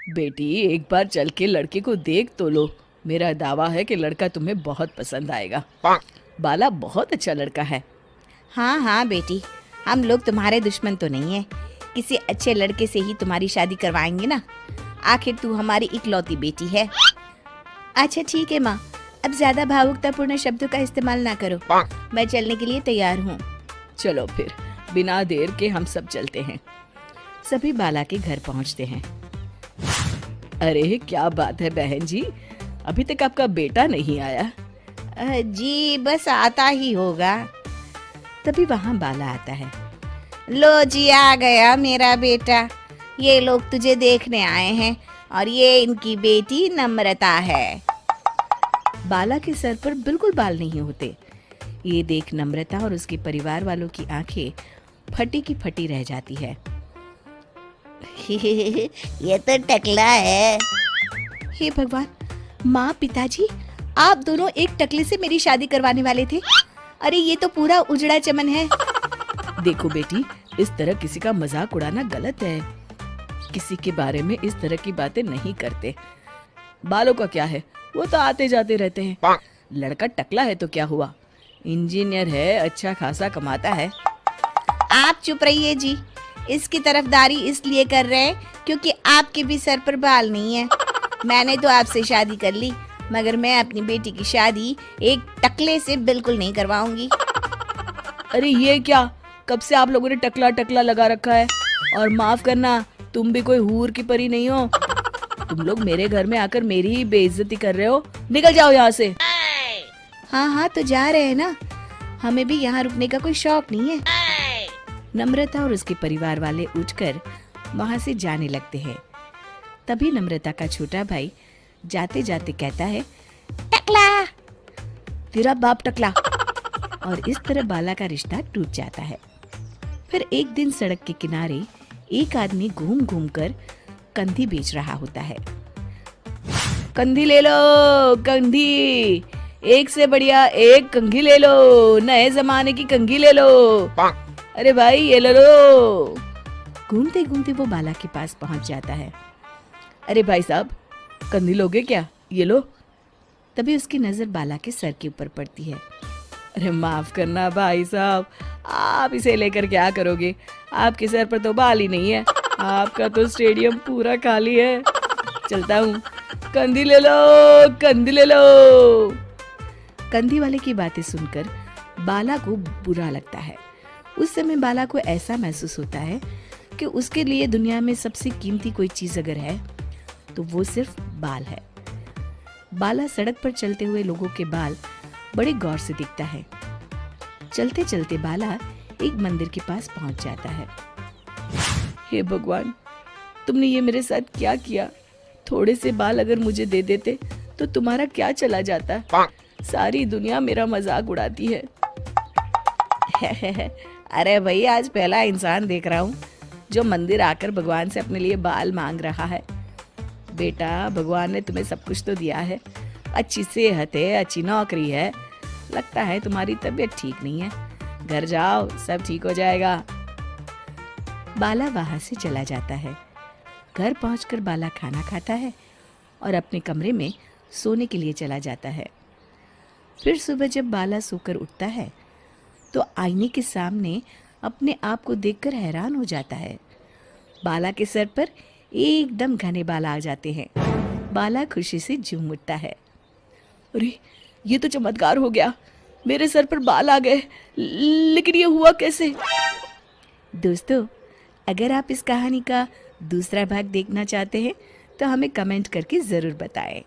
बेटी एक बार चल के लड़के को देख तो लो। मेरा दावा है कि लड़का तुम्हें बहुत पसंद आएगा। बाला बहुत अच्छा लड़का है। हाँ हाँ बेटी, हम लोग तुम्हारे दुश्मन तो नहीं है। किसी अच्छे लड़के से ही तुम्हारी शादी करवाएंगे ना। आखिर तू हमारी इकलौती बेटी है। अच्छा ठीक है माँ, अब ज्यादा भावुकतापूर्ण शब्दों का इस्तेमाल ना करो। मैं चलने के लिए तैयार हूँ। चलो फिर, बिना देर के हम सब चलते हैं। सभी बाला के घर पहुंचते हैं। अरे क्या बात है बहन जी, अभी तक आपका बेटा नहीं आया? जी बस आता ही होगा। तभी वहाँ बाला आता है। लो जी, आ गया मेरा बेटा। ये लोग तुझे देखने आए हैं और ये इनकी बेटी नम्रता है। बाला के सर पर बिल्कुल बाल नहीं होते। ये देख नम्रता और उसके परिवार वालों की आंखें फटी की फटी रह जाती है। ये तो टकला है। हे भगवान, माँ पिताजी, आप दोनों एक टकले से मेरी शादी करवाने वाले थे। अरे ये तो पूरा उजड़ा चमन है। देखो बेटी, इस तरह किसी का मजाक उड़ाना गलत है। किसी के बारे में इस तरह की बातें नहीं करते। बालों का क्या है, वो तो आते जाते रहते हैं। लड़का टकला है तो क्या हुआ, इंजीनियर है, अच्छा खासा कमाता है। आप चुप रहिए जी। इसकी तरफदारी इसलिए कर रहे हैं क्योंकि आपके भी सर पर बाल नहीं है। मैंने तो आपसे शादी कर ली, मगर मैं अपनी बेटी की शादी एक टकले से बिल्कुल नहीं करवाऊंगी। अरे ये क्या, कब से आप लोगों ने टकला टकला लगा रखा है? और माफ करना, तुम भी कोई हूर की परी नहीं हो। तुम लोग मेरे घर में आकर मेरी ही बेइज्जती कर रहे हो। निकल जाओ यहाँ से। हाँ हाँ तो जा रहे हैं ना, हमें भी यहाँ रुकने का कोई शौक नहीं है। नम्रता और उसके परिवार वाले उठकर वहाँ से जाने लगते हैं। तभी नम्रता का छोटा भाई जाते जाते कहता है, टकला, तेरा बाप टकला। और इस तरह बाला का रिश्ता टूट जाता है। फिर एक दिन सड़क के किनारे एक आदमी घूम घूम कर कंधी बेच रहा होता है। कंधी ले लो, कंधी, एक से बढ़िया एक कंघी ले लो, नए जमाने की कंघी ले लो। अरे भाई ये ले लो। घूमते घूमते वो बाला के पास पहुंच जाता है। अरे भाई साहब, कंधी लोगे क्या? ये लो। तभी उसकी नजर बाला के सर के ऊपर पड़ती है। अरे माफ करना भाई साहब, आप इसे लेकर क्या करोगे? आपके सर पर तो बाल ही नहीं है। आपका तो स्टेडियम पूरा खाली है। चलता हूँ, कंधी ले लो, कंधी ले लो। कंधी वाले की बातें सुनकर बाला को बुरा लगता है। उस समय बाला को ऐसा महसूस होता है कि उसके लिए दुनिया में सबसे कीमती कोई चीज अगर है तो वो सिर्फ बाल है। बाला सड़क पर चलते हुए लोगों के बाल बड़े गौर से दिखता है। चलते चलते बाला एक मंदिर के पास पहुंच जाता है। हे भगवान, तुमने ये मेरे साथ क्या किया? थोड़े से बाल अगर मुझे दे देते तो तुम्हारा क्या चला जाता? सारी दुनिया मेरा मजाक उड़ाती है। अरे भाई, आज पहला इंसान देख रहा हूँ जो मंदिर आकर भगवान से अपने लिए बाल मांग रहा है। बेटा, भगवान ने तुम्हें सब कुछ तो दिया है। अच्छी सेहत है, अच्छी नौकरी है। लगता है तुम्हारी तबीयत ठीक नहीं है। घर जाओ, सब ठीक हो जाएगा। बाला वहां से चला जाता है। घर पहुंचकर बाला खाना खाता है और अपने कमरे में सोने के लिए चला जाता है। फिर सुबह जब बाला सोकर उठता है तो आईने के सामने अपने आप को देखकर हैरान हो जाता है। बाला के सर पर एकदम घने बाल आ जाते हैं। बाला खुशी से झूम उठता है। अरे ये तो चमत्कार हो गया, मेरे सर पर बाल आ गए। लेकिन ये हुआ कैसे? दोस्तों, अगर आप इस कहानी का दूसरा भाग देखना चाहते हैं तो हमें कमेंट करके ज़रूर बताएं।